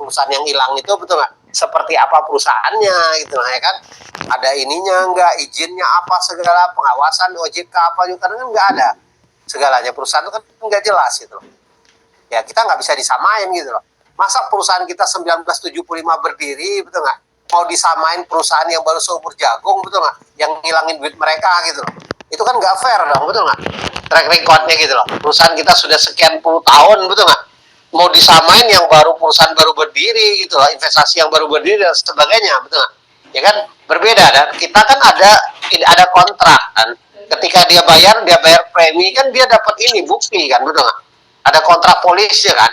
perusahaan yang hilang itu, betul nggak? Seperti apa perusahaannya gitu ya kan? Ada ininya nggak, izinnya apa segala, pengawasan OJK apa juga, karena kan nggak ada segalanya, perusahaan itu kan nggak jelas gitu. Ya kita nggak bisa disamain gitu loh. Masa perusahaan kita 1975 berdiri, betul nggak? Mau disamain perusahaan yang baru seumur jagung, betul nggak? Yang ngilangin duit mereka gitu loh. Itu kan nggak fair dong, betul nggak? Track recordnya gitu loh. Perusahaan kita sudah sekian puluh tahun, betul nggak? Mau disamain yang baru, perusahaan baru berdiri gitu loh, investasi yang baru berdiri dan sebagainya, betul nggak? Ya kan berbeda, dan kita kan ada kontrak kan. Ketika dia bayar premi kan, dia dapat ini bukti kan, betul nggak? Ada kontrak polisnya kan.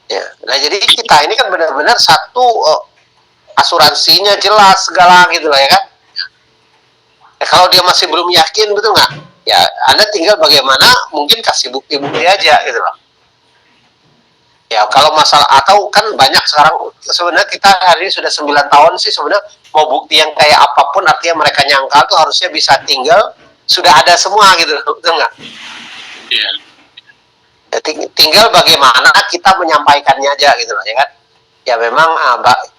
Ya, nah jadi kita ini kan benar-benar satu asuransinya jelas segala gitu lah ya kan. Ya, kalau dia masih belum yakin, betul nggak? Ya Anda tinggal bagaimana mungkin kasih bukti-bukti aja gitu loh. Ya kalau masalah, atau kan banyak sekarang sebenarnya kita hari ini sudah 9 tahun sih sebenarnya, mau bukti yang kayak apapun artinya mereka nyangkal tuh harusnya bisa tinggal sudah ada semua gitu loh, betul nggak? Iya. Ya, tinggal bagaimana kita menyampaikannya aja gitu loh ya kan. Ya memang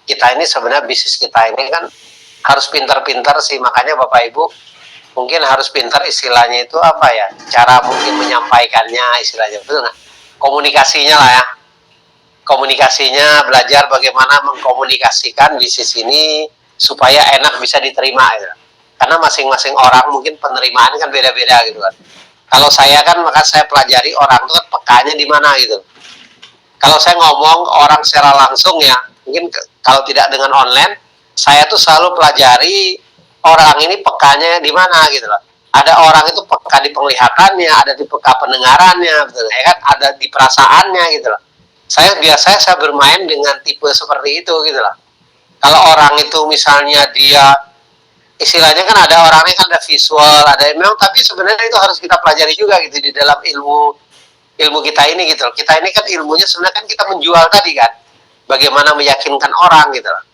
kita ini sebenarnya bisnis kita ini kan harus pintar-pintar sih, makanya Bapak Ibu mungkin harus pintar istilahnya itu apa ya, cara mungkin menyampaikannya istilahnya, betul nggak? Komunikasinya lah ya, komunikasinya, belajar bagaimana mengkomunikasikan bisnis ini supaya enak bisa diterima gitu. Karena masing-masing orang mungkin penerimaan kan beda-beda gitu kan. Kalau saya kan, maka saya pelajari orang itu kan pekanya di mana gitu. Kalau saya ngomong orang secara langsung ya, mungkin kalau tidak dengan online, saya tuh selalu pelajari orang ini pekanya di mana gitu loh. Ada orang itu peka di penglihatannya, ada di peka pendengarannya, betul ya kan? Ada di perasaannya gitu loh. Biasanya saya bermain dengan tipe seperti itu gitu loh. Kalau orang itu misalnya dia istilahnya kan, ada orangnya kan ada visual, ada memang, tapi sebenarnya itu harus kita pelajari juga gitu di dalam ilmu kita ini gitu loh. Kita ini kan ilmunya sebenarnya kan kita menjual tadi kan, bagaimana meyakinkan orang gitu loh.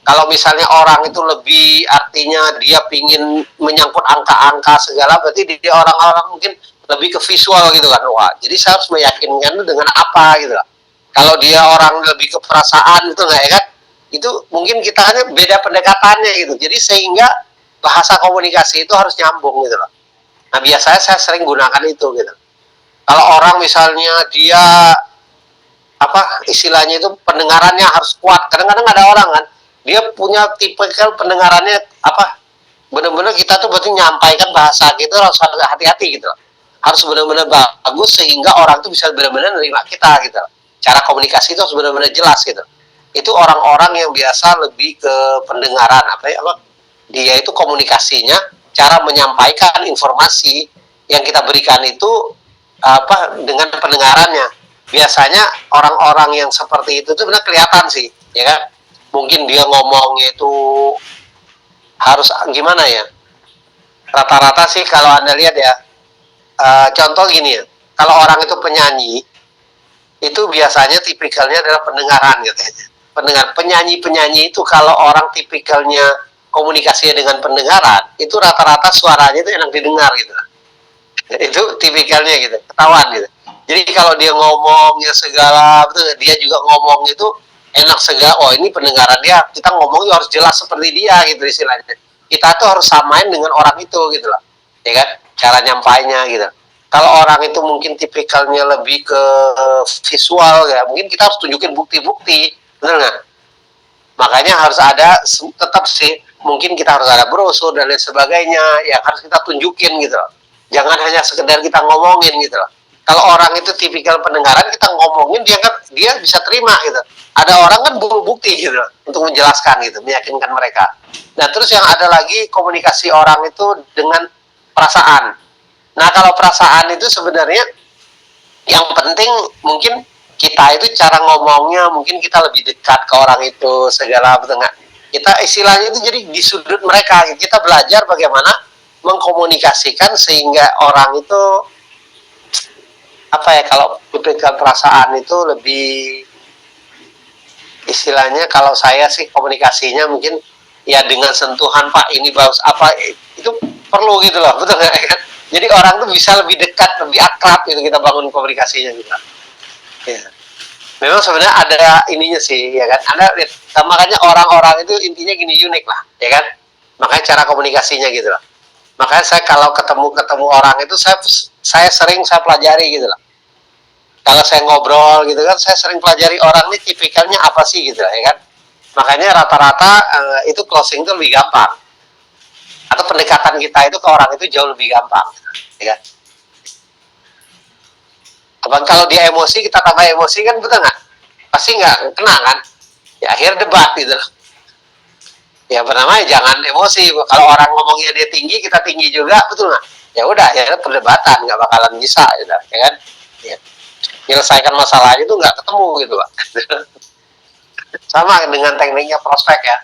Kalau misalnya orang itu lebih artinya dia pingin menyangkut angka-angka segala, berarti dia orang-orang mungkin lebih ke visual gitu kan. Wah, jadi saya harus meyakinkan dengan apa gitu loh. Kalau dia orang lebih ke perasaan itu nggak ya kan, itu mungkin kita hanya beda pendekatannya gitu. Jadi sehingga bahasa komunikasi itu harus nyambung gitu loh. Nah biasanya saya sering gunakan itu gitu. Kalau orang misalnya dia apa istilahnya itu pendengarannya harus kuat, kadang-kadang ada orang kan dia punya tipikal pendengarannya apa, benar-benar kita tuh berarti nyampaikan bahasa gitu harus hati-hati gitu, harus benar-benar bagus sehingga orang tuh bisa benar-benar nerima kita gitu. Cara komunikasi itu harus benar-benar jelas gitu. Itu orang-orang yang biasa lebih ke pendengaran apa ya, dia itu komunikasinya, cara menyampaikan informasi yang kita berikan itu apa dengan pendengarannya. Biasanya orang-orang yang seperti itu tuh benar kelihatan sih, ya kan? Mungkin dia ngomongnya itu harus gimana ya? Rata-rata sih kalau Anda lihat ya, contoh gini ya, kalau orang itu penyanyi, itu biasanya tipikalnya adalah pendengaran gitu ya. Penyanyi itu kalau orang tipikalnya komunikasinya dengan pendengaran, itu rata-rata suaranya itu enak didengar gitu. Itu tipikalnya gitu, ketahuan gitu. Jadi kalau dia ngomongnya segala, betul, dia juga ngomong itu enak segala. Oh ini pendengaran dia, kita ngomongnya harus jelas seperti dia gitu istilahnya. Kita tuh harus samain dengan orang itu gitu loh, ya kan? Cara nyampainya gitu. Kalau orang itu mungkin tipikalnya lebih ke visual ya, mungkin kita harus tunjukin bukti-bukti, benar nggak? Makanya harus ada, tetap sih, mungkin kita harus ada brosur dan lain sebagainya, ya harus kita tunjukin gitu loh. Jangan hanya sekedar kita ngomongin gitu loh. Kalau orang itu tipikal pendengaran, kita ngomongin dia bisa terima gitu. Ada orang kan butuh bukti gitu loh, untuk menjelaskan gitu, meyakinkan mereka. Nah terus yang ada lagi komunikasi orang itu dengan perasaan. Nah kalau perasaan itu sebenarnya yang penting mungkin kita itu cara ngomongnya, mungkin kita lebih dekat ke orang itu segala, betul nggak? Kita istilahnya itu jadi di sudut mereka, kita belajar bagaimana mengkomunikasikan sehingga orang itu apa ya, kalau tipikal perasaan itu lebih istilahnya, kalau saya sih komunikasinya mungkin ya dengan sentuhan, Pak ini bagus apa, itu perlu gitu loh, betul nggak kan? Jadi orang tuh bisa lebih dekat, lebih akrab gitu kita bangun komunikasinya gitu. Ya. Memang sebenarnya ada ininya sih, ya kan? Makanya orang-orang itu intinya gini, unik lah, ya kan? Makanya cara komunikasinya gitu lah. Makanya saya kalau ketemu orang itu saya sering saya pelajari gitu lah. Kalau saya ngobrol gitu kan, saya sering pelajari orang ini tipikalnya apa sih gitu lah, ya kan? Makanya rata-rata itu closing itu lebih gampang. Atau pendekatan kita itu ke orang itu jauh lebih gampang, ya kan? Abang kalau dia emosi, kita tambah emosi kan, betul nggak? Pasti nggak kena kan? Ya akhir debat gitu loh. Ya pertama jangan emosi. Kalau orang ngomongnya dia tinggi, kita tinggi juga, betul nggak? Ya udah, ya perdebatan nggak bakalan bisa, ya kan? Ya. Menyelesaikan masalahnya itu nggak ketemu gitu, Pak. Sama dengan tekniknya prospek ya.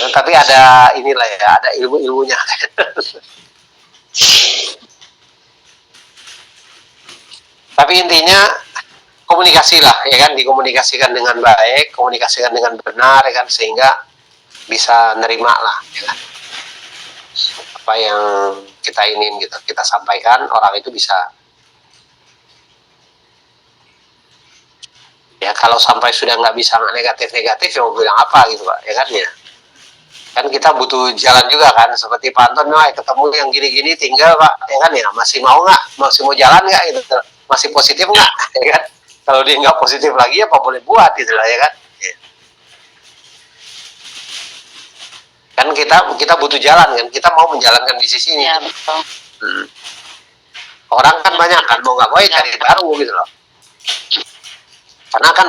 Nah, tapi ada inilah ya, ada ilmu-ilmunya. Tapi intinya komunikasi lah, ya kan, dikomunikasikan dengan baik, komunikasikan dengan benar, ya kan, sehingga bisa nerima lah, ya kan, apa yang kita ingin gitu, kita sampaikan, orang itu bisa. Ya kalau sampai sudah nggak bisa negatif-negatif, ya mau bilang apa gitu, Pak, ya kan ya. Kan kita butuh jalan juga kan, seperti Pak Anton, ketemu yang gini-gini tinggal Pak, ya kan ya, masih mau nggak, masih mau jalan nggak gitu, masih positif nggak, ya kan. Kalau dia nggak positif lagi, apa boleh buat gitu lah, ya kan. Ya. Kan kita butuh jalan kan, kita mau menjalankan bisnis ini. Ya, betul. Orang kan banyak kan, mau nggak mau ya cari baru gitu loh. Karena kan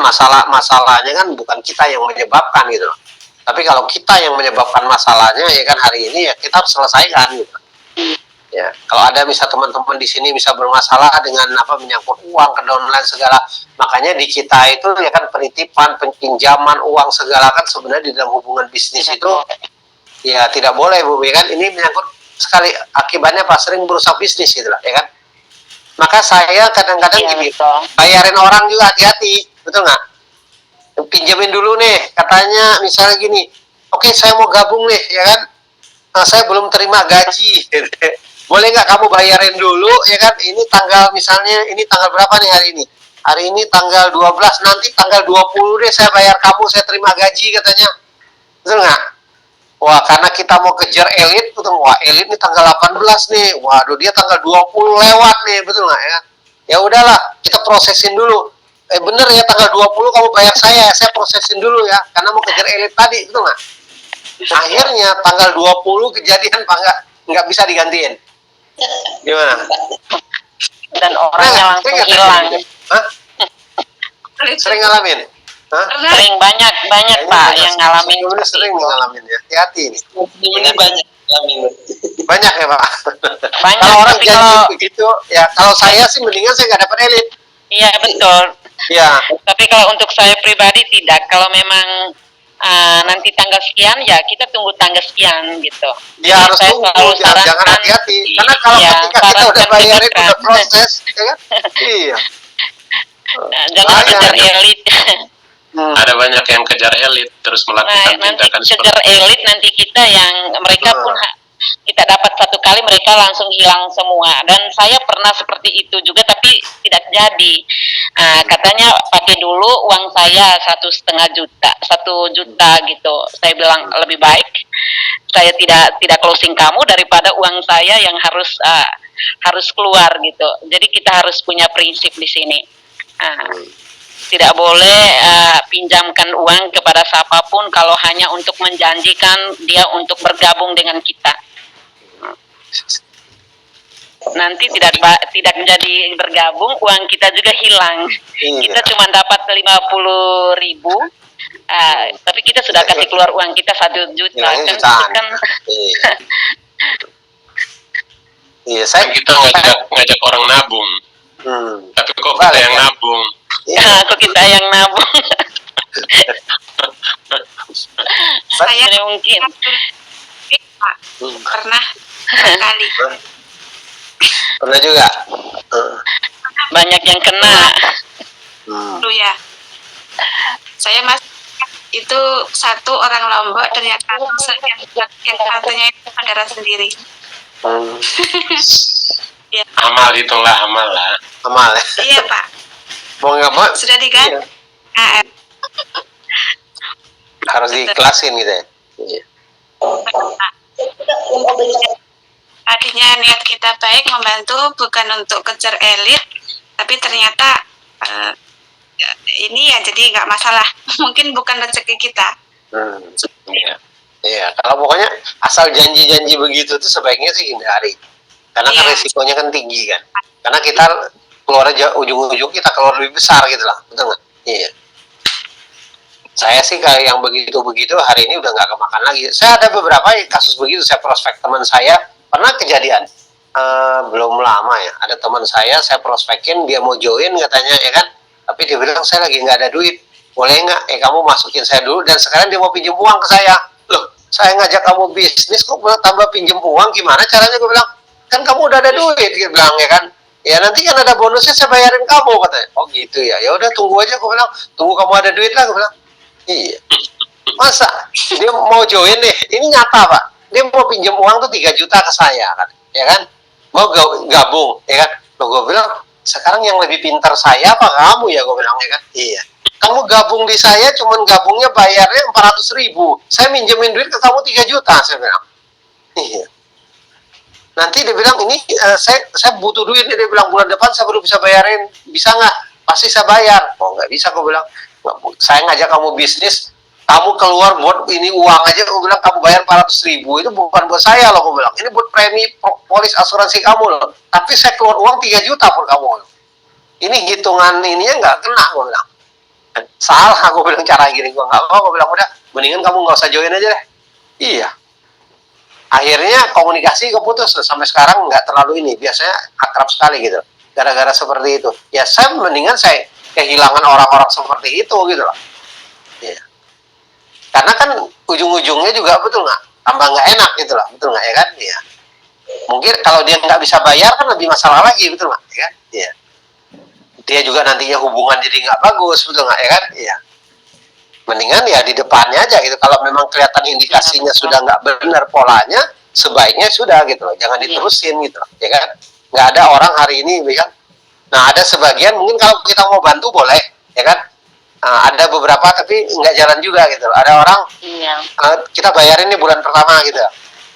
masalahnya kan bukan kita yang menyebabkan gitu loh. Tapi kalau kita yang menyebabkan masalahnya, ya kan, hari ini ya kita harus selesaikan gitu. Ya, kalau ada misal teman-teman di sini bisa bermasalah dengan apa menyangkut uang, kedonoran segala, makanya di kita itu ya kan penitipan, pinjaman uang segala kan sebenarnya di dalam hubungan bisnis itu ya tidak boleh, Bu, ya kan. Ini menyangkut sekali, akibatnya Pak sering berusaha bisnis gitu lah, ya kan. Maka saya kadang-kadang gini, bayarin orang juga hati-hati, betul nggak? Pinjamin dulu nih, katanya misalnya gini, oke, saya mau gabung nih, ya kan, saya belum terima gaji, boleh nggak kamu bayarin dulu, ya kan, ini tanggal misalnya, ini tanggal berapa nih hari ini tanggal 12, nanti tanggal 20 deh saya bayar kamu, saya terima gaji, katanya, betul nggak? Wah, karena kita mau kejar elit, betul, wah elit nih tanggal 18 nih, waduh dia tanggal 20 lewat nih, betul nggak ya? Ya udahlah, kita prosesin dulu. Bener ya, tanggal 20 kamu bayar saya prosesin dulu ya, karena mau kejar elit tadi, betul nggak? Akhirnya tanggal 20 kejadian Pak, nggak bisa digantiin. Gimana? Dan orangnya langsung hilang. Hah? Sering ngalamin? Hah? Sering banyak Pak yang ngalamin. Sering ngalamin ya, hati-hati nih. Ini banyak ngalamin. Banyak ya Pak? Banyak. Kalau orang janji begitu, ya kalau saya sih mendingan saya nggak dapat elit. Iya betul. Ya. Tapi kalau untuk saya pribadi tidak. Kalau memang nanti tanggal sekian, ya kita tunggu tanggal sekian gitu. Ya harus tunggu, jangan hati-hati. Karena kalau ketika kita udah bayarin, udah proses, ya kan? Iya. Jangan kejar elit. Ada banyak yang kejar elit terus melakukan tindakan kejar elit, nanti kita yang mereka pun kita dapat satu kali, mereka langsung hilang semua. Dan saya pernah seperti itu juga, tapi tidak jadi. Katanya pakai dulu uang saya 1,5 juta, 1 juta gitu. Saya bilang lebih baik saya tidak closing kamu daripada uang saya yang harus keluar gitu. Jadi kita harus punya prinsip di sini. Tidak boleh pinjamkan uang kepada siapapun kalau hanya untuk menjanjikan dia untuk bergabung dengan kita. Nanti tidak menjadi bergabung, uang kita juga hilang. Kita cuma dapat 50.000, tapi kita sudah kasih keluar uang kita 1 juta. Kan iya, kita ngajak orang nabung. Tapi kok kita yang nabung? Kok kita yang nabung? Saya mungkin pernah sekali. Pernah juga. Banyak yang kena. Dulu ya. Saya itu satu orang Lombok, ternyata yang katanya itu saudara sendiri. Amal itulah amal lah. Amal ya. Iya Pak, Mau nggak mau sudah diganti. iya, harus diikhlasin gitu ya. Iya. Tadinya niat kita baik membantu, bukan untuk kejar elit, tapi ternyata ini ya jadi nggak masalah. Mungkin bukan rezeki kita. Iya. Iya, kalau pokoknya asal janji-janji begitu tuh sebaiknya sih hindari. Karena kan Iya. resikonya kan tinggi kan. Karena kita keluar aja ujung-ujung kita keluar lebih besar gitu lah, betul nggak? Iya. Saya sih kayak yang begitu-begitu hari ini udah nggak kemakan lagi. Saya ada beberapa kasus begitu, saya prospek teman saya pernah kejadian belum lama ya. Ada teman saya prospekin dia mau join katanya ya kan, tapi dia bilang saya lagi nggak ada duit. Boleh nggak? Kamu masukin saya dulu dan sekarang dia mau pinjam uang ke saya. Loh, saya ngajak kamu bisnis kok tambah pinjam uang, gimana caranya? Gue bilang kan kamu udah ada duit, dia bilang ya kan. Ya nanti kan ada bonusnya saya bayarin kamu katanya. Oh gitu ya. Ya udah tunggu aja, gue bilang. Tunggu kamu ada duit lah, gue bilang. Iya. Masa dia mau join nih? Ini nyata Pak. Dia mau pinjam uang tuh 3 juta ke saya kan, ya kan? Mau gabung, ya kan? Loh, gue bilang sekarang yang lebih pintar saya apa kamu ya? Gue bilang ya kan? Iya. Kamu gabung di saya, cuman gabungnya bayarnya 400.000. Saya minjemin duit ke kamu 3 juta, saya bilang. Iya. Nanti dia bilang ini saya butuh duit, dia bilang bulan depan saya baru bisa bayarin, bisa nggak? Pasti saya bayar. Oh nggak bisa, gue bilang. Saya ngajak kamu bisnis, kamu keluar buat ini uang aja, gue bilang kamu bayar 400.000 itu bukan buat saya loh, gue bilang. Ini buat premi polis asuransi kamu loh. Tapi saya keluar uang 3 juta buat kamu. Ini hitungan ininya nggak kena, gue bilang. Salah, gue bilang cara gini, gue nggak mau, gue bilang udah, mendingan kamu nggak usah join aja deh. Iya. Akhirnya komunikasi keputus sampai sekarang nggak terlalu ini, biasanya akrab sekali gitu gara-gara seperti itu. Ya saya mendingan saya kehilangan orang-orang seperti itu gitu loh ya. Karena kan ujung-ujungnya juga betul nggak, tambah nggak enak gitu loh, betul nggak ya kan ya. Mungkin kalau dia nggak bisa bayar kan lebih masalah lagi, betul nggak ya kan ya. Dia juga nantinya hubungan jadi nggak bagus, betul nggak ya kan ya. Mendingan ya di depannya aja gitu. Kalau memang kelihatan indikasinya sudah nggak benar polanya, sebaiknya sudah gitu loh, jangan diterusin gitu loh, ya kan. Nggak ada orang hari ini, ya kan. Nah ada sebagian mungkin kalau kita mau bantu boleh, ya kan. Nah, ada beberapa tapi nggak jalan juga gitu loh. Ada orang kita bayarin nih bulan pertama gitu.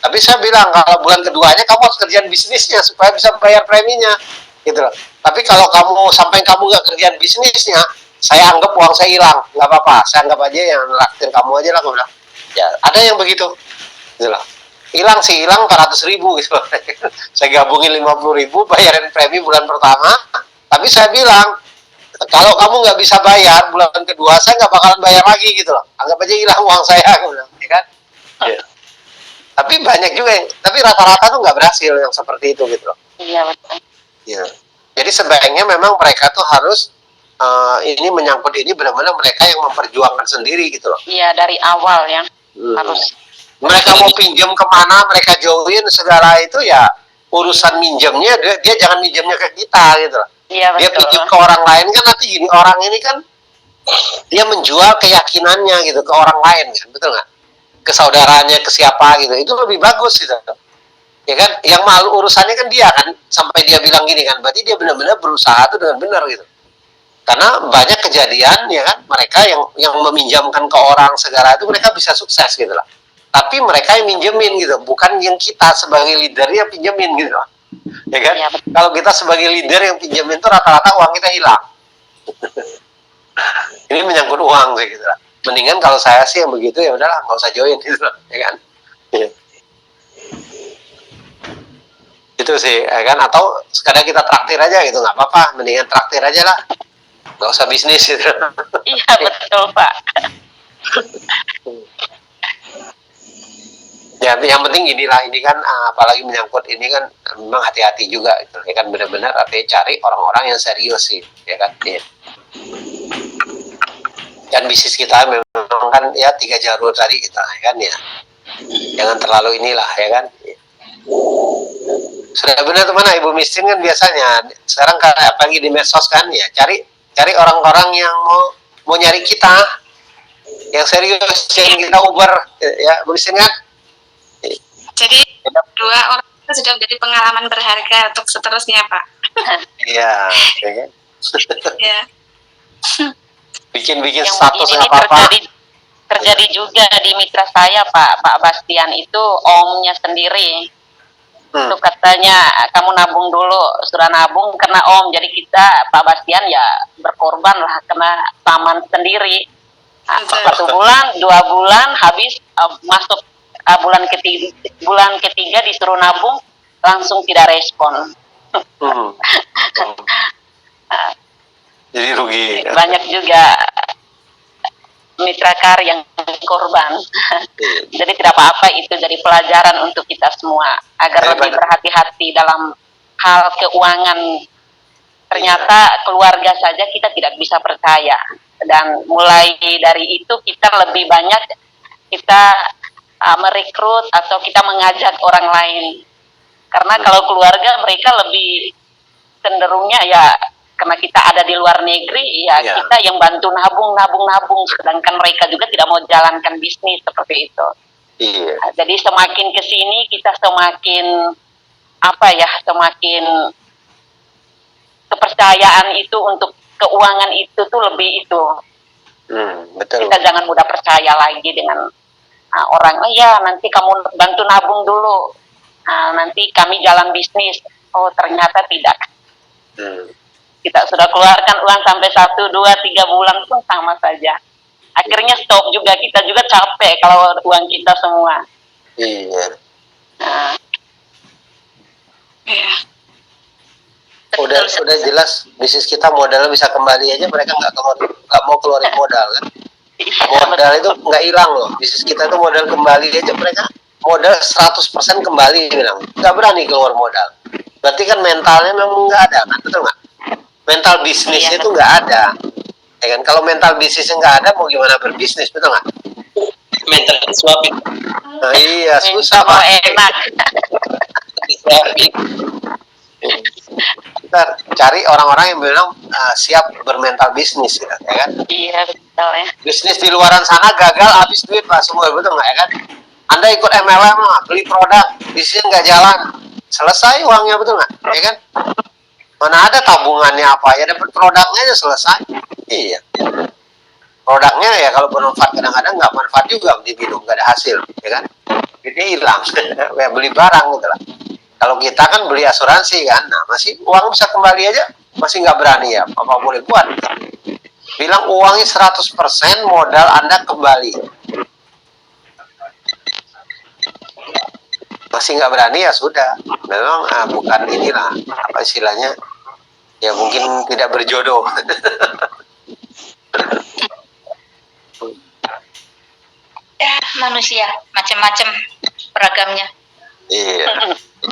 Tapi saya bilang kalau bulan keduanya kamu harus kerjaan bisnisnya supaya bisa bayar preminya, gitu loh. Tapi kalau kamu sampai kamu nggak kerjaan bisnisnya, saya anggap uang saya hilang, nggak apa-apa. Saya anggap aja yang naktir kamu aja lah, gue bilang. Ya, ada yang begitu, gitu loh. Hilang sih, hilang 400.000 gitu loh. Saya gabungin 50.000, bayarin premi bulan pertama. Tapi saya bilang, kalau kamu nggak bisa bayar bulan kedua, saya nggak bakalan bayar lagi gitu loh. Anggap aja hilang uang saya, gue bilang, ya kan? Ya. Tapi banyak juga yang, tapi rata-rata tuh nggak berhasil yang seperti itu gitu loh. Iya betul. Ya. Jadi sebaiknya memang mereka tuh harus ini menyangkut ini benar-benar mereka yang memperjuangkan sendiri gitu loh. Iya dari awal ya harus. Mereka mau pinjam kemana, mereka join segala itu ya urusan minjemnya dia jangan minjemnya ke kita gitu loh. Iya betul. Dia pinjam ke orang lain kan nanti gini, orang ini kan dia menjual keyakinannya gitu ke orang lain kan, betul nggak? Ke saudaranya, ke siapa gitu, itu lebih bagus gitu. Ya kan, yang malu urusannya kan dia kan, sampai dia bilang gini kan, berarti dia benar-benar berusaha tuh dengan benar gitu. Karena banyak kejadian ya kan, mereka yang meminjamkan ke orang segala itu mereka bisa sukses gitu lah. Tapi mereka yang minjemin gitu, bukan yang kita sebagai leader yang pinjemin gitu lah. Ya kan? Ya, kalau kita sebagai leader yang pinjemin itu rata-rata uang kita hilang. Ini menyangkut uang sih gitu lah. Mendingan kalau saya sih yang begitu ya udahlah nggak usah join gitu lah, ya kan? Ya. Itu sih, ya kan? Atau sekadar kita traktir aja gitu, nggak apa-apa, mendingan traktir aja lah. Nggak usah bisnis gitu. Iya betul Pak. Ya, yang penting inilah, ini kan apalagi menyangkut ini kan memang hati-hati juga gitu. Ya kan benar-benar artinya cari orang-orang yang serius sih, ya kan. Ya. Dan bisnis kita memang kan ya 3 jalur tadi kita ya kan ya. Jangan terlalu inilah ya kan. Ya. Sudah benar teman, ibu miskin kan biasanya sekarang kayak apalagi di medsos kan ya cari orang-orang yang mau nyari kita yang serius, yang kita uber ya, miskin kan. Jadi 2 orang itu sudah menjadi pengalaman berharga untuk seterusnya, Pak. Iya, ya kan? Ya. Bikin-bikin Yang status begini nggak apa-apa. terjadi juga di mitra saya, Pak Bastian itu omnya sendiri. Itu katanya kamu nabung dulu, sudah nabung kena om. Jadi kita Pak Bastian ya berkorban lah kena paman sendiri. Betul. 1 bulan, 2 bulan habis masuk bulan ketiga disuruh nabung langsung tidak respon. Jadi rugi. Banyak juga mitra kar yang korban. Jadi tidak apa-apa, itu jadi pelajaran untuk kita semua agar lebih berhati-hati dalam hal keuangan. Ternyata keluarga saja kita tidak bisa percaya, dan mulai dari itu kita lebih banyak merekrut atau kita mengajak orang lain. Karena kalau keluarga mereka lebih cenderungnya ya, karena kita ada di luar negeri, ya kita yang bantu nabung, sedangkan mereka juga tidak mau jalankan bisnis seperti itu. Iya. Jadi semakin ke sini kita semakin semakin kepercayaan itu untuk keuangan itu tuh lebih itu. Betul. Kita jangan mudah percaya lagi dengan orang, nanti kamu bantu nabung dulu, nanti kami jalan bisnis. Oh ternyata tidak. Kita sudah keluarkan uang sampai 1, 2, 3 bulan pun sama saja. Akhirnya stop juga, kita juga capek kalau uang kita semua. Iya. Iya. Udah jelas bisnis kita modalnya bisa kembali aja, mereka nggak mau keluarin modal kan. Modal itu nggak hilang loh. Bisnis kita itu modal kembali aja, mereka modal 100% kembali bilang. Nggak berani keluar modal. Berarti kan mentalnya memang nggak ada kan, betul nggak? Mental bisnisnya itu nggak ada, ya kan? Kalau mental bisnisnya nggak ada, mau gimana berbisnis, betul nggak? Mental disuapin. Nah, iya, susah Pak. Enak. Disuapin. Kita cari orang-orang yang bilang siap bermental bisnis, ya kan? Iya betul ya. Bisnis di luaran sana gagal, habis duit Pak semua, betul nggak ya kan? Anda ikut MLM lah, beli produk, bisnisnya nggak jalan, selesai uangnya, betul nggak? Ya kan? Mana ada tabungannya apa ya, dapat produknya aja selesai. Iya. Produknya ya kalau bermanfaat kadang-kadang nggak manfaat juga, diminum nggak ada hasil, ya kan? Jadi hilang. Ya beli barang gitu lah. Kalau kita kan beli asuransi kan, nah masih uang bisa kembali aja, masih nggak berani ya, apa boleh buat? Bilang uangnya 100% modal Anda kembali. Masih nggak berani ya sudah, memang bukan inilah apa istilahnya, ya mungkin tidak berjodoh. Ya manusia macam-macam beragamnya. Iya,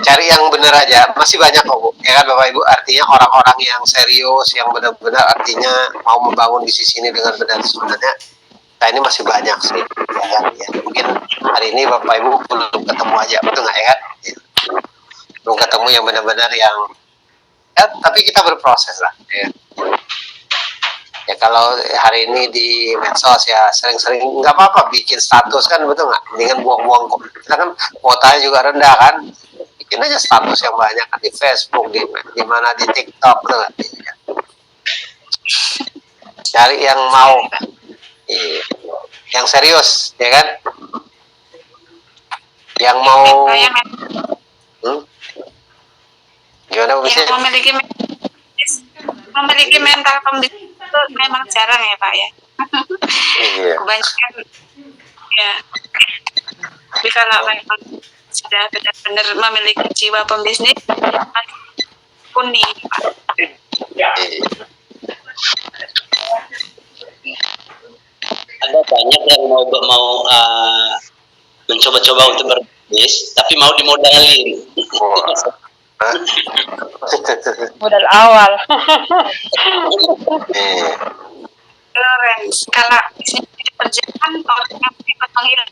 cari yang benar aja, masih banyak kok Bu, ya kan Bapak Ibu, artinya orang-orang yang serius, yang benar-benar artinya mau membangun bisnis ini dengan benar sebenarnya. Nah ini masih banyak sih, ya kan? Ya, mungkin hari ini Bapak Ibu belum ketemu aja, betul nggak ya kan? Ya. Belum ketemu yang benar-benar yang, ya, tapi kita berproses lah. Ya. Ya kalau hari ini di medsos ya sering-sering nggak apa-apa bikin status kan, betul nggak? Mendingan buang-buang kok. Kita kan kuotanya juga rendah kan, bikin aja status yang banyak kan di Facebook, di mana di TikTok, betul nggak? Ya. Cari yang mau. Iya. Yang serius, ya kan? Yang mau gimana Bu? Yang memiliki mental pembisnis itu memang jarang ya Pak ya. Iya. Kebanyakan ya. Tapi kalau memang sudah benar-benar memiliki jiwa pembisnis, kuning Pak. Iya. Ada banyak yang mau mencoba-coba untuk berbisnis, tapi mau dimodalin. Modal awal. Lawrence, kalau bisnis dikerjakan orang yang ikut menghilang.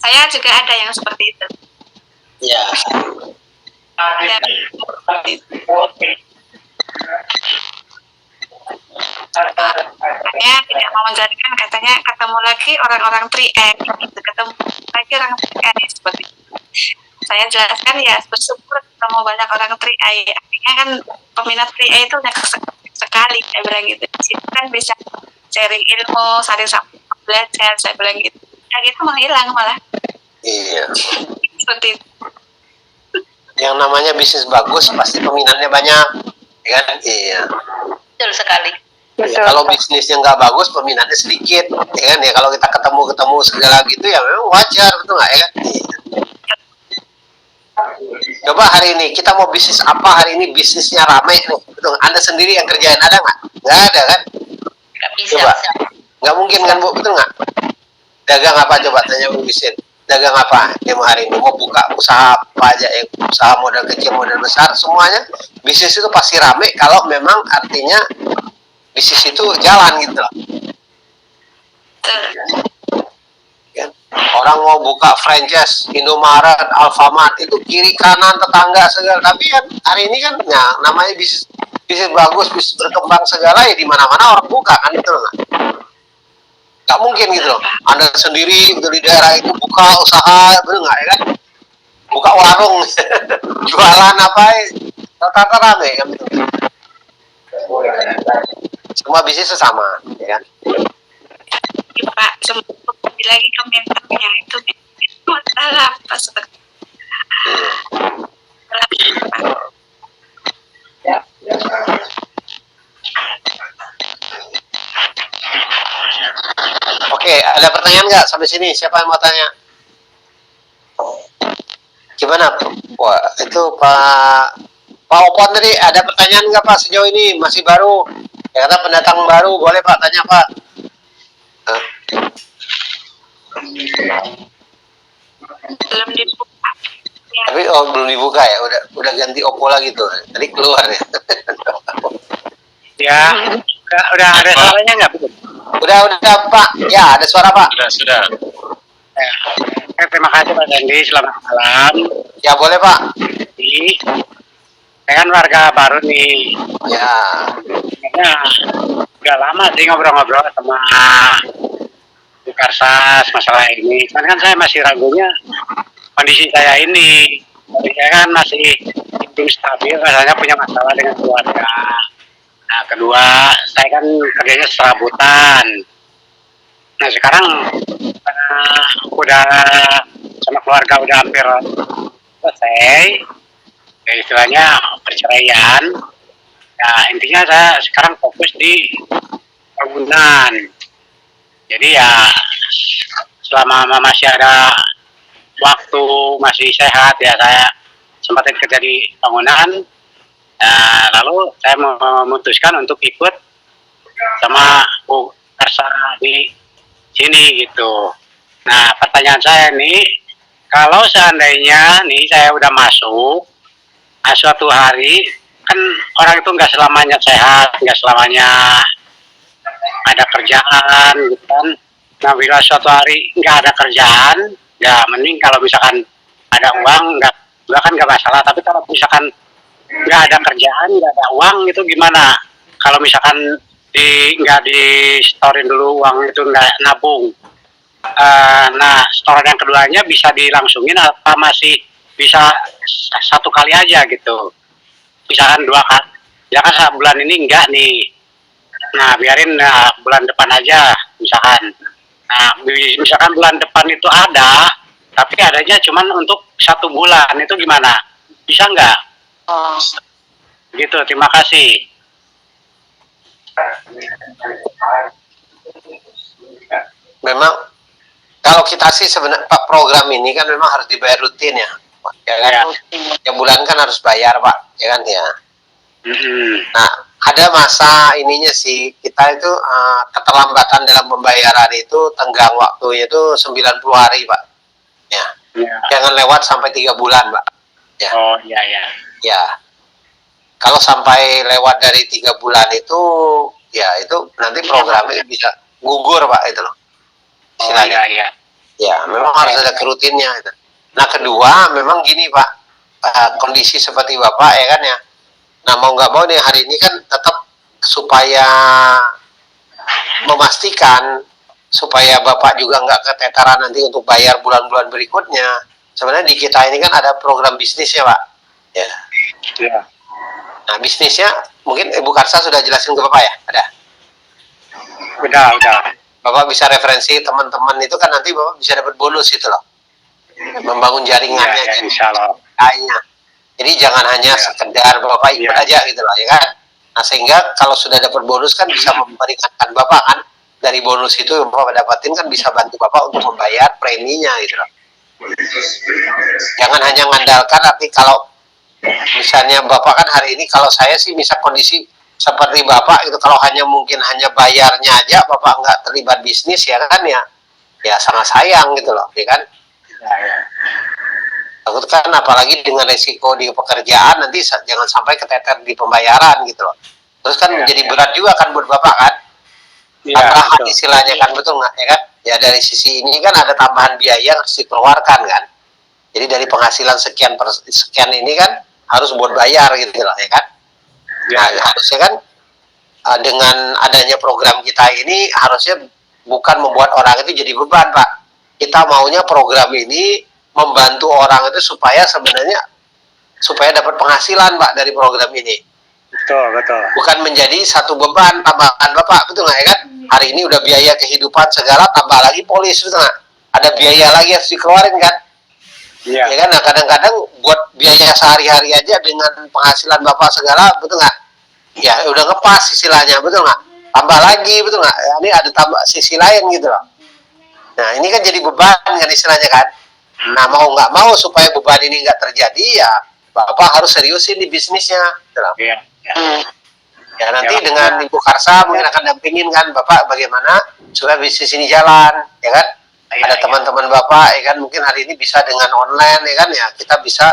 Saya juga ada yang seperti itu. Ya. Ya. Katanya tidak mau menjadikan, katanya ketemu lagi orang-orang 3M gitu, ketemu lagi orang 3M seperti itu. saya jelaskan ya bersyukur ketemu banyak orang 3i. Artinya kan peminat 3i itu banyak sekali, saya bilang gitu. Di situ kan bisa sharing ilmu, saling belajar, saya bilang gitu. Nah gitu menghilang malah. Iya. Seperti itu. Yang namanya bisnis bagus pasti peminatnya banyak, ya kan? Iya. Betul sekali. Ya, kalau bisnisnya nggak bagus, peminatnya sedikit, ya kan? Ya kalau kita ketemu segala gitu ya memang wajar, betul nggak ya kan? Iya. Coba hari ini kita mau bisnis apa hari ini, bisnisnya ramai nih, betul? Anda sendiri yang kerjain ada nggak? Nggak ada kan? Nggak bisa. Coba. Nggak mungkin kan Bu, betul nggak? Dagang apa coba tanya Bu Bisin? Dagang apa yang hari ini mau buka usaha apa aja, yang usaha modal kecil modal besar semuanya bisnis itu pasti rame kalau memang artinya bisnis itu jalan gitu loh. Ya. Orang mau buka franchise Indomaret, Alfamart itu kiri kanan tetangga segala, tapi kan hari ini kan ya, namanya bisnis bagus, bisnis berkembang segala ya di mana-mana orang buka kan gitu loh. Gak mungkin gitu loh. Anda sendiri dari daerah itu buka usaha, bener nggak ya kan? Buka warung, jualan apa? Rata-rata rame kan? Semua bisnis sama, ya kan? Ya, Pak, kembali lagi ke mentalnya itu masalah apa seperti Oke, ada pertanyaan nggak sampai sini? Siapa yang mau tanya? Gimana? Wah, itu Pak Opon tadi ada pertanyaan nggak Pak sejauh ini? Masih baru? Ya kata pendatang baru, boleh Pak tanya Pak. belum dibuka. Ya. Tapi belum dibuka ya, udah ganti Oppo lagi tuh. Tadi keluar ya. Ya, udah ada suaranya nggak? Udah Pak. Ya, ada suara Pak. Sudah. Ya. Terima kasih Pak Dandi, selamat malam. Ya boleh Pak. Jadi, saya kan warga baru nih. Ya. Ya, udah lama sih ngobrol-ngobrol sama Bu Karsas masalah ini. Cuman kan saya masih ragunya kondisi saya ini. Saya kan masih belum stabil, rasanya punya masalah dengan keluarga. Nah, kedua, saya kan kerjanya serabutan. Nah, sekarang udah sama keluarga udah hampir selesai. Ya, istilahnya perceraian. Ya, intinya saya sekarang fokus di bangunan. Jadi ya, selama masih ada waktu, masih sehat, ya saya sempatin kerja di bangunan. Nah, lalu saya memutuskan untuk ikut sama Bu Karsa di sini gitu. Nah, pertanyaan saya nih, kalau seandainya nih saya udah masuk, suatu hari kan orang itu nggak selamanya sehat, nggak selamanya ada kerjaan gitu kan. Nah, bila suatu hari nggak ada kerjaan, ya mending kalau misalkan ada uang, nggak kan nggak masalah. Tapi kalau misalkan nggak ada kerjaan, nggak ada uang, itu gimana? Kalau misalkan nggak di storein dulu uang itu, nggak nabung. Nah, store yang keduanya bisa dilangsungin apa masih bisa satu kali aja gitu? Misalkan 2 kali, ya kan bulan ini enggak nih. Nah, biarin bulan depan aja misalkan. Nah, misalkan bulan depan itu ada, tapi adanya cuman untuk 1 bulan, itu gimana? Bisa nggak? Gitu, terima kasih. Memang kalau kita sih sebenarnya Pak program ini kan memang harus dibayar rutin ya. Ya kan? Ya. Tiap bulan kan harus bayar Pak, ya kan ya. Mm-hmm. Nah, ada masa ininya sih, kita itu keterlambatan dalam pembayaran itu tenggang waktunya itu 90 hari Pak. Ya. Ya. Jangan lewat sampai 3 bulan Pak. Ya. Oh iya ya. Ya. Kalau sampai lewat dari 3 bulan itu, ya itu nanti programnya bisa gugur Pak itu loh. Oh Istilahnya. iya. Ya, memang harus ada kerutinnya. Itu. Nah, kedua, memang gini Pak, kondisi seperti Bapak ya kan ya. Nah, mau nggak mau nih hari ini kan tetap supaya memastikan supaya Bapak juga nggak ketetaran nanti untuk bayar bulan-bulan berikutnya. sebenarnya di kita ini kan ada program bisnis ya Pak. Ya. Ya. Nah bisnisnya mungkin Ibu Karsa sudah jelasin ke Bapak ya? Ada. Udah. Bapak bisa referensi teman-teman itu kan nanti Bapak bisa dapat bonus itu loh. Membangun jaringannya, Ya, insya Allah. kayaknya. Jadi jangan hanya sekedar Bapak ikut aja gitu loh, ya kan? Nah sehingga kalau sudah dapat bonus kan bisa memperingatkan Bapak kan. Dari bonus itu yang Bapak dapatin kan bisa bantu Bapak untuk membayar preminya gitu loh. Jangan hanya mengandalkan arti kalau misalnya Bapak kan hari ini kalau saya sih misal kondisi seperti Bapak itu kalau mungkin hanya bayarnya aja Bapak nggak terlibat bisnis ya kan ya sangat sayang gitu loh, ya kan? Takut kan apalagi dengan resiko di pekerjaan nanti jangan sampai keteter di pembayaran gitu loh. Terus kan menjadi berat juga kan buat Bapak kan? Tambahan istilahnya kan, betul nggak ya kan? Ya dari sisi ini kan ada tambahan biaya yang harus dikeluarkan kan. Jadi dari penghasilan sekian ini kan harus buat bayar gitu loh ya kan. Nah harusnya kan dengan adanya program kita ini harusnya bukan membuat orang itu jadi beban Pak. Kita maunya program ini membantu orang itu supaya dapat penghasilan Pak dari program ini. Betul. Bukan menjadi satu beban tambahan Bapak, betul nggak ya kan? Hari ini udah biaya kehidupan segala, tambah lagi polis, betul nggak? Ada biaya lagi harus dikeluarin kan? Iya. Ya kan? Nah kadang-kadang buat biaya sehari-hari aja dengan penghasilan Bapak segala, betul nggak? Ya udah ngepas istilahnya, betul nggak? Tambah lagi, betul nggak? Ya, ini ada tambah sisi lain gitu loh. Nah ini kan jadi beban kan istilahnya kan? Nah mau nggak mau supaya beban ini nggak terjadi ya Bapak harus seriusin di bisnisnya, gitu loh. Iya. Ya nanti dengan Ibu Karsa mungkin akan dampingin kan Bapak bagaimana supaya bisnis ini jalan, ya kan? Ada teman-teman Bapak, ya kan? Mungkin hari ini bisa dengan online, ya kan? Ya kita bisa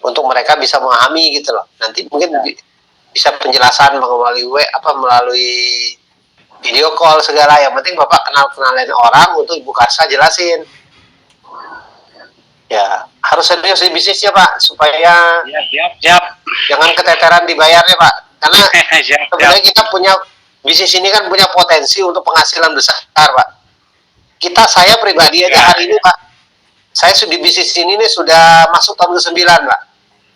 untuk mereka bisa memahami gitu loh. Nanti mungkin bisa penjelasan melalui video call segala. Yang penting Bapak kenalin orang untuk Ibu Karsa jelasin. Ya harus serius di bisnisnya Pak supaya Siap. jangan keteteran dibayarnya Pak. Karena sebenarnya kita punya bisnis ini kan punya potensi untuk penghasilan besar Pak. Saya pribadi aja hari ini Pak, saya di bisnis ini sudah masuk tahun ke-9 Pak.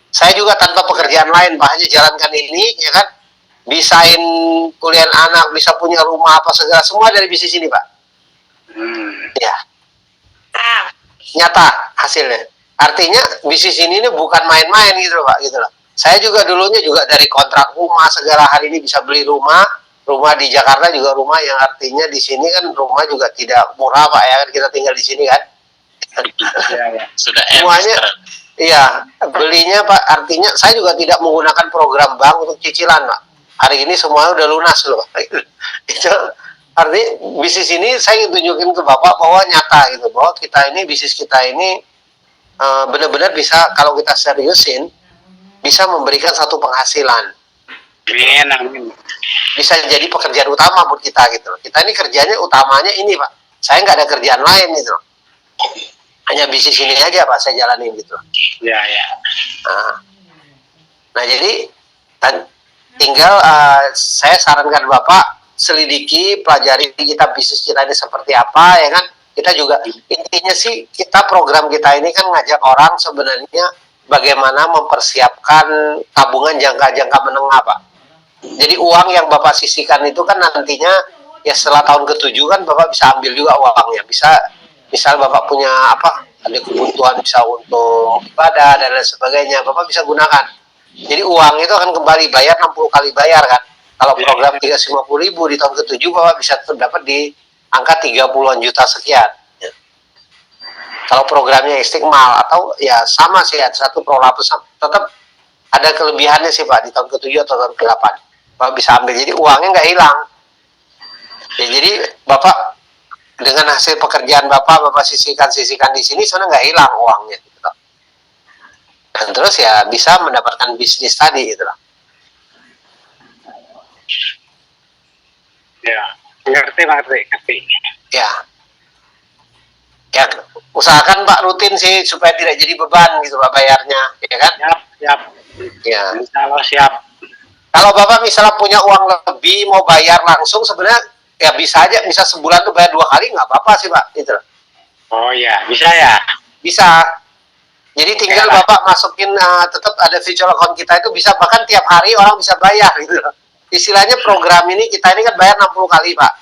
Saya juga tanpa pekerjaan lain Pak, hanya jalankan ini ya kan, bisain kuliah anak, bisa punya rumah apa segala, semua dari bisnis ini Pak. Ya, nyata hasilnya. Artinya bisnis ini bukan main-main gitu loh Pak, gitu loh. Saya juga dulunya juga dari kontrak rumah segala, hari ini bisa beli rumah di Jakarta juga rumah yang artinya di sini kan rumah juga tidak murah Pak ya kan, kita tinggal di sini kan. Sudah Semuanya iya, belinya Pak, artinya saya juga tidak menggunakan program bank untuk cicilan Pak. Hari ini semuanya udah lunas loh. Itu artinya bisnis ini saya tunjukin ke Bapak bahwa nyata gitu, bahwa bisnis kita ini benar-benar bisa kalau kita seriusin bisa memberikan satu penghasilan. Amin. Bisa jadi pekerjaan utama buat kita gitu. Kita ini kerjanya utamanya ini Pak. Saya nggak ada kerjaan lain gitu. Hanya bisnis ini aja Pak saya jalanin gitu. Ya. Nah jadi tinggal saya sarankan Bapak selidiki, pelajari bisnis kita ini seperti apa ya kan. Kita juga intinya sih program kita ini kan ngajak orang sebenarnya bagaimana mempersiapkan tabungan jangka menengah Pak. Jadi uang yang Bapak sisihkan itu kan nantinya ya setelah tahun ke-7 kan Bapak bisa ambil juga uangnya. Bisa misal Bapak punya ada kebutuhan bisa untuk ibadah dan lain sebagainya, Bapak bisa gunakan. Jadi uang itu akan kembali bayar 60 kali bayar kan. Kalau program 350.000 di tahun ke-7 Bapak bisa dapat di angka 30-an juta sekian. Ya. Kalau programnya Istiqmal atau ya sama sih satu prolapus tetap ada kelebihannya sih Pak di tahun ke-7 atau tahun ke-8. Bapak bisa ambil, jadi uangnya nggak hilang. Ya, jadi Bapak dengan hasil pekerjaan Bapak sisihkan di sini, sebenarnya nggak hilang uangnya. Gitu. Dan terus ya bisa mendapatkan bisnis tadi gitu loh. Ya, ngerti. Ya, usahakan Pak rutin sih supaya tidak jadi beban gitu Pak bayarnya, ya kan? Siap. Ya. Insyaallah siap. Kalau Bapak misalnya punya uang lebih mau bayar langsung sebenarnya ya bisa aja, bisa sebulan tuh bayar 2 kali nggak apa-apa sih Pak, gitu. Oh iya, bisa ya. Bisa. Jadi tinggal Ya. Bapak masukin tetap ada virtual account kita itu bisa bahkan tiap hari orang bisa bayar gitu loh. Istilahnya program ini kita ini kan bayar 60 kali, Pak.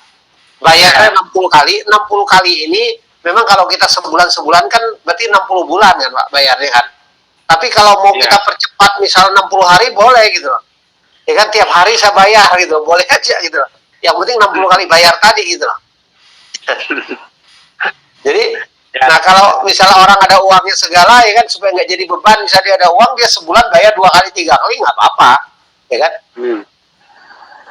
Bayarnya 60 kali, 60 kali ini memang kalau kita sebulan-sebulan kan berarti 60 bulan kan, Pak, bayarnya kan. Tapi kalau mau Ya. kita percepat misal 60 hari boleh gitu loh. Ya kan tiap hari saya bayar gitu, boleh aja gitu loh. Yang penting 60 kali bayar tadi gitu loh. Jadi Ya. nah kalau misalnya orang ada uangnya segala ya kan supaya nggak jadi beban, misalnya dia ada uang dia sebulan bayar 2 kali 3 kali nggak apa-apa, ya kan?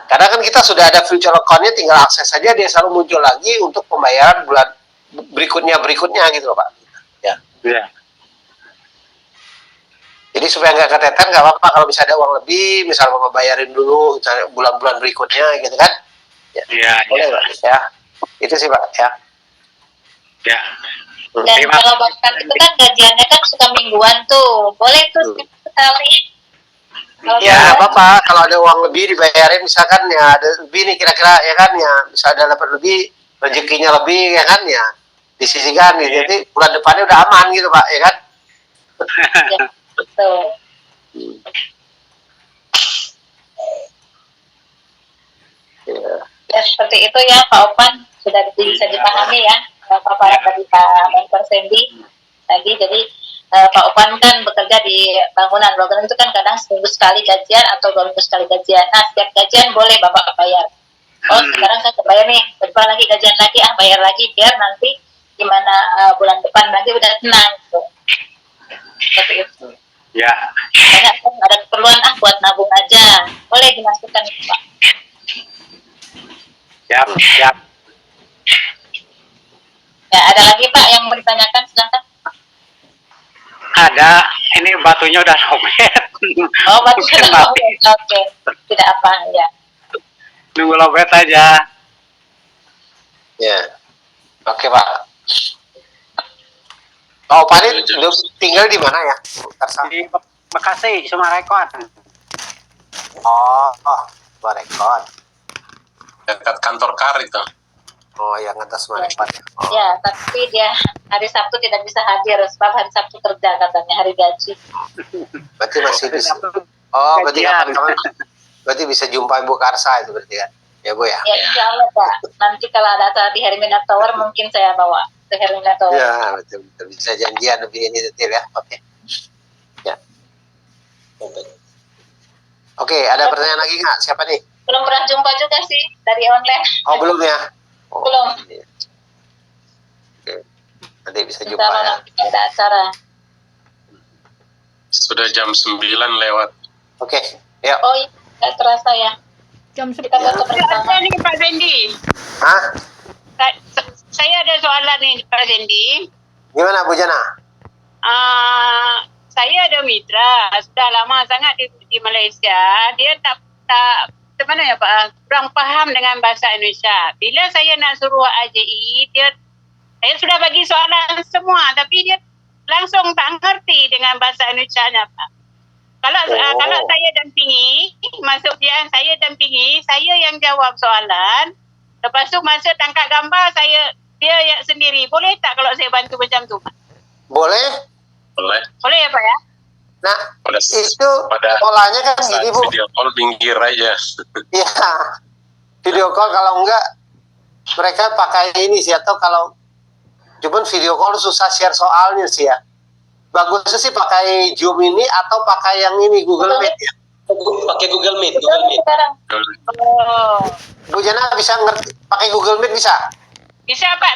Karena kan kita sudah ada virtual account-nya, tinggal akses saja dia selalu muncul lagi untuk pembayaran bulan berikutnya gitu loh, Pak. Ya. Iya. Jadi supaya nggak keteter nggak apa-apa kalau bisa ada uang lebih, misal Bapak bayarin dulu misalnya bulan-bulan berikutnya gitu kan? Ya. Iya. Boleh, Pak. Ya. Itu sih, Pak, ya. Ya. Dan Terima kalau bahkan itu kan gajiannya kan suka mingguan tuh, boleh tuh sekali. Kalau Ya, saya- apa-apa. Kalau ada uang lebih dibayarin, misalkan ya ada lebih nih kira-kira ya kan ya, bisa ada dapat lebih, rezekinya lebih ya kan ya, disisihkan gitu. Jadi bulan depannya udah aman gitu, Pak, ya kan? Ya, betul. Ya. Ya seperti itu ya Pak Opan, sudah bisa dipahami ya paparan dari Pak Mentor Sandy tadi. Jadi Pak Opan kan bekerja di bangunan itu kan kadang seminggu sekali gajian atau 2 minggu sekali gajian. Nah setiap gajian boleh Bapak bayar. Oh sekarang saya bayar nih, depan lagi gajian lagi, bayar lagi biar nanti gimana bulan depan lagi udah tenang gitu. Seperti itu. Ya. Banyak kan ada keperluan buat nabung aja, boleh dimasukkan Pak. Siap. Siap. Ya ada lagi Pak yang mau ditanyakan, silakan. Ada. Ini batunya udah lobet. Oh, berarti Mungkin sudah mati. oke. Tidak apa ya. Nunggu lobet aja. Ya. Oke, Pak. Oh, Pak ini tinggal di mana ya? Tarsa? Di Bekasi, Sumarekon. Oh, Barekon. Dekat kantor KAR itu. Oh, yang atas Barekon. Oh. Ya, tapi dia hari Sabtu tidak bisa hadir sebab hari Sabtu kerja katanya hari gaji. Berarti masih bisa. Oh, berarti Gajian. kapan-kapan berarti bisa jumpa Ibu Karsa itu berarti kan? Ya, Bu ya? Ya, insya Allah Pak. Nanti kalau ada acara di Hermina Tower mungkin saya bawa ke Hermina Tower. Ya, betul. Bisa janjian lebih ini detail ya. Oke. Ya. Oke, ada pertanyaan lagi nggak? Siapa nih? Belum pernah jumpa juga sih dari online. Oh, belum ya? Oh, Belum. iya. Oke. Nanti bisa Insya jumpa Allah ya. nanti ada acara. Sudah jam 9 lewat. Oke. Ya. Oh iya, nggak terasa ya. Jam Kita foto bersama. Ada nih Pak Zendi. Hah? Saya ada soalan nih Pak Zendi. Gimana, Bu Jana? Saya ada mitra sudah lama sangat di Malaysia. Dia tak mana ya Pak, kurang paham dengan bahasa Indonesia. Bila saya nak suruh AJI, saya sudah bagi soalan semua, tapi dia langsung tak ngerti dengan bahasa Indonesianya Pak. Kalau saya dampingi, masuk dia saya dampingi, saya yang jawab soalan. Lepas tu masa tangkap gambar dia yang sendiri. Boleh tak kalau saya bantu macam tu Pak? Boleh? Boleh. Boleh ya Pak ya? Nah, Pada itu pada polanya kan saat gini, Bu. video call minggir aja. Iya. Video call kalau enggak mereka pakai ini sih, atau kalau cuman video call susah share soalnya sih ya. Bagusnya sih pakai Zoom ini atau pakai yang ini Google Meet ya. Pakai Google Meet. Sekarang Oh. Bu Jana bisa ngerti pakai Google Meet bisa? Bisa Pak.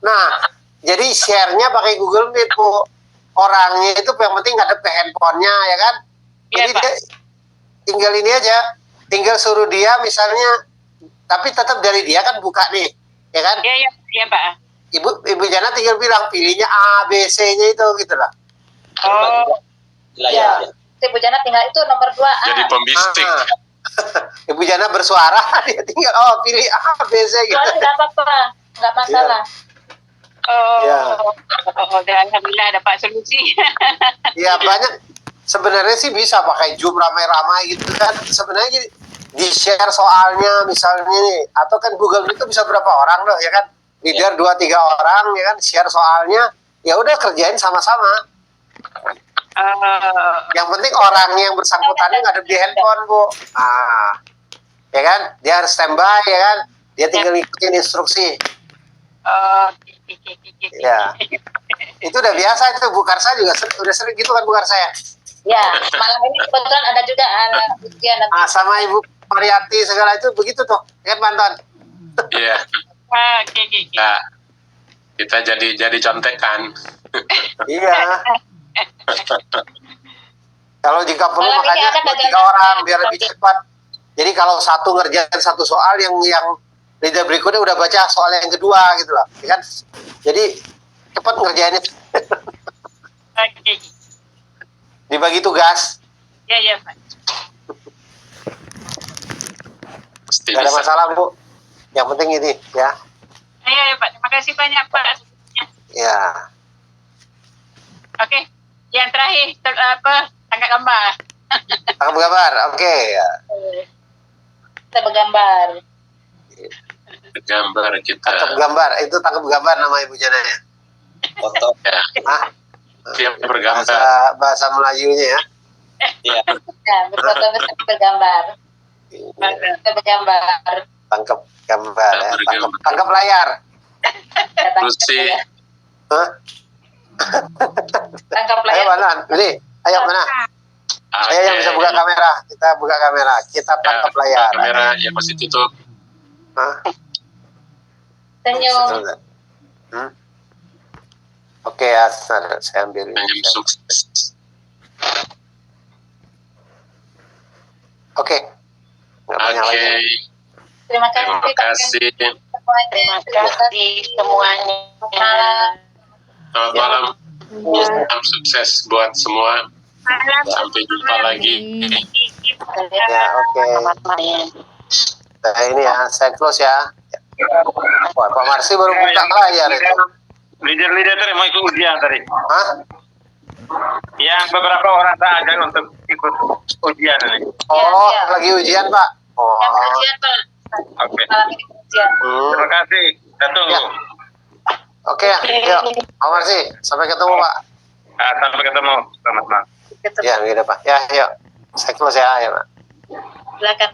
Nah, jadi share-nya pakai Google Meet, Bu. Orangnya itu yang penting ngadep ke handphonenya ya kan. Iya, Jadi Pak. dia tinggal ini aja, tinggal suruh dia misalnya, tapi tetap dari dia kan buka nih, ya kan? Iya Pak. Ibu Jana tinggal bilang pilihnya A, B, C-nya itu gitu lah. Oh. ya. Ibu Jana tinggal itu nomor 2A. Jadi pembistik. Ah. Ibu Jana bersuara, dia tinggal pilih A, B, C gitu. Soalnya tidak apa-apa, nggak masalah. Oh. Ya. Oh, alhamdulillah dapat solusi. Ya banyak. Sebenarnya sih bisa pakai Zoom ramai-ramai gitu kan. Sebenarnya di share soalnya misalnya nih, atau kan Google itu bisa berapa orang loh ya kan? Leader 2-3 orang ya kan, share soalnya, ya udah kerjain sama-sama. Yang penting orang yang bersangkutannya nggak ada di handphone, Bu. Ya kan? Dia harus standby, ya kan? Dia tinggal ngikutin instruksi. Ya. Itu udah biasa itu, Bu Karsa juga udah sering gitu kan, Bu Karsa ya? Ya, malam ini kebetulan ada juga ujian nanti. Sama Ibu Mariati segala itu begitu tuh, ya kan, Banton? Iya. Nah, kita jadi contekan. Iya. Kalau jika perlu Malam ini makanya ada buat 3 kegiatan orang biar lebih seperti- cepat. Jadi kalau satu ngerjain satu soal yang leader berikutnya udah baca soal yang kedua gitu loh, ya kan? Jadi cepat ngerjainnya. Dibagi tugas. Ya, Pak. Pasti Gak ada bisa. masalah, Bu. Yang penting ini ya. Ya, Pak. Terima kasih banyak, Pak. Ya. Oke. Yang terakhir, tangkap gambar. Tangkap gambar. Oke. Ya. Kita bergambar. Gambar kita. Tangkap gambar. Itu tangkap gambar nama Ibu Jana ya. Foto. Ya. Hah? Siap bergambar. Bahasa Melayunya ya. Iya. Ya, berfoto bersama bergambar. Kita bergambar. Tangkap gambar ya. Bergambar. Tangkap layar. Kita Terus sih, Hah? tangkap Ayo layar. Banan, ini. Ayo mana? Ayo yang bisa buka kamera. Kita buka kamera. Kita tangkap layar. Kamera yang masih tutup. Hah? Senyum. Oke ya, saya ambil ini. Senyum sukses. Oke. Nggak banyak Oke. lagi. Terima kasih. Terima Pak. kasih. Semuanya. Terima kasih semuanya. Selamat malam. Salam sukses buat semua. Sampai jumpa lagi. Ya, oke. Nah, ini ya, saya close ya. Wah, Pak Marsi baru buka layar itu. Leader-leader tadi mau ikut ujian tadi. Hah? Yang beberapa orang tak ajak untuk ikut ujian ini. Oh, Ya. lagi ujian, Pak. Oh. Yang ujian, Pak. Oke. Malam ini ujian. Terima kasih. Kita tunggu. Ya. Oke, yuk. Pak Marsi, sampai ketemu, Pak. Sampai ketemu. Selamat malam. Ya, begini, Pak. Ya, yuk. Saya close ya, ya, Pak. Silakan.